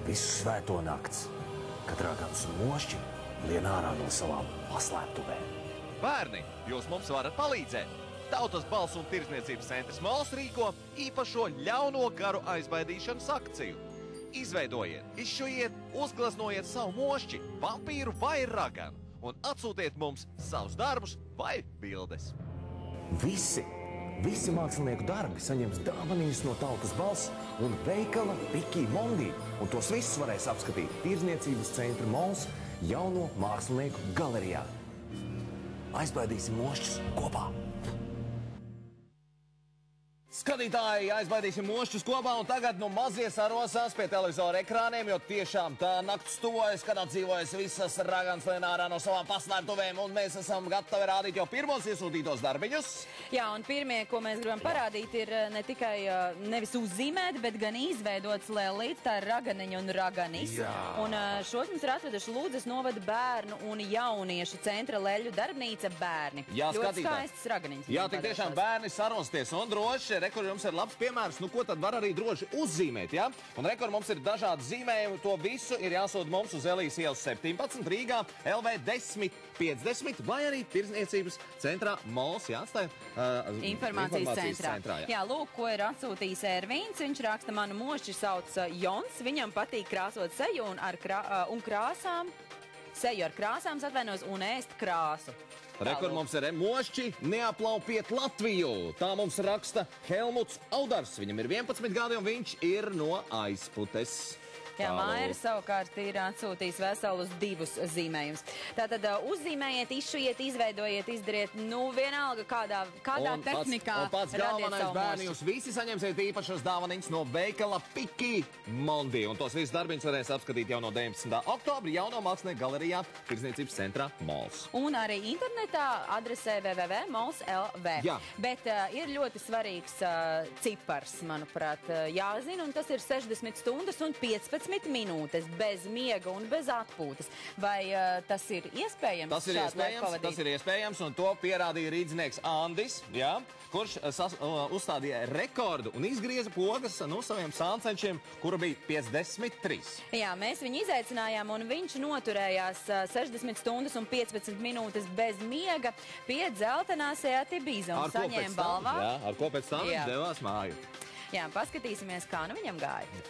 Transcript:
visu svēto nakts, kad ragans un mošķi lien ārā no savām paslēptuvēm. Bērni, jūs mums varat palīdzēt! Tautas balss un tirdzniecības centrs Mols rīko īpašo ļauno garu aizbaidīšanas akciju. Izveidojiet, izšujiet, uzgleznojiet savu mošķi, vampīru vai raganu un atsūtiet mums savus darbus vai bildes. Visi mākslinieku darbi saņems dāvanas no Tautas balss un veikala Piki Mondi, un tos visus varēs apskatīt tirdzniecības centra Mols jauno mākslinieku galerijā. Aizbaidīsim mošķus kopā! Skatītāji, aizbaidīsim mošķus kopā, un tagad mazie sarosās pie televizora ekrāniem, jo tiešām tā nakts tuvojas, kad atdzīvojas visas ragans lien ārā no savām paslēptuvēm, un mēs esam gatavi rādīt jau pirmos iesūtītos darbiņus. Jā, un pirmie, ko mēs gribam parādīt, ir ne tikai nevis uzzīmēt, bet gan izveidots lēlīts, tā ir raganiņa un raganis. Jā. Un šos mums ir atveduši Lūdzes novada bērnu un jauniešu centra leļu darbnīca bērni. Jā, ļoti skaistas raganiņas. Jā, tik tiešām bērni sarosties un droši. Rekur jums ir labs piemērs, nu ko tad var arī droši uzzīmēt, ja? Un rekur mums ir dažādi zīmējumi, to visu ir jāsūta mums uz Elijas ielas 17 Rīgā, LV 1050, vai arī tirdzniecības centrā Mols, jāatstāja informācijas centrā. Jā, lūk, ko ir atsūtījis Ervīns, viņš raksta, manu mošķi sauc Jons, viņam patīk krāsot seju un krāsām, seju ar krāsām, atvainojos, un ēst krāsu. Rekur mums ir mošķi, neaplaupiet Latviju. Tā mums raksta Helmuts Audars. Viņam ir 11 gadi un viņš ir no Aizputes. Jā, Maira savukārt ir atsūtījis veselus 2 zīmējumus. Tātad uzzīmējiet, izšujiet, izveidojiet, izdariet, nu vienalga kādā tehnikā. Un pats galvenais bērni, jūs visi saņemsiet īpašas dāvaniņas no veikala Piki Mondi. Un tos visus darbiņus varēs apskatīt jau no 19. oktobra jauno mākslinieku galerijā tirdzniecības centrā Mols. Un arī internetā adresē www.mols.lv. Jā. Bet ir ļoti svarīgs cipars, manuprāt, jāzina, un tas ir 60 stundas un 15 minūtes bez miega un bez atpūtas. Vai tas ir iespējams? Tas ir iespējams, un to pierādīja rīdznieks Andis, jā, kurš uzstādīja rekordu un izgrieza pogas no saviem sāncenšiem, kura bija 53. Jā, mēs viņu izaicinājām, un viņš noturējās 60 stundas un 15 minūtes bez miega pie dzeltenā Seat Ibiza un saņēma balvā. Jā, ar ko pēc tam viņš devās māju. Jā, paskatīsimies, kā nu viņam gāja.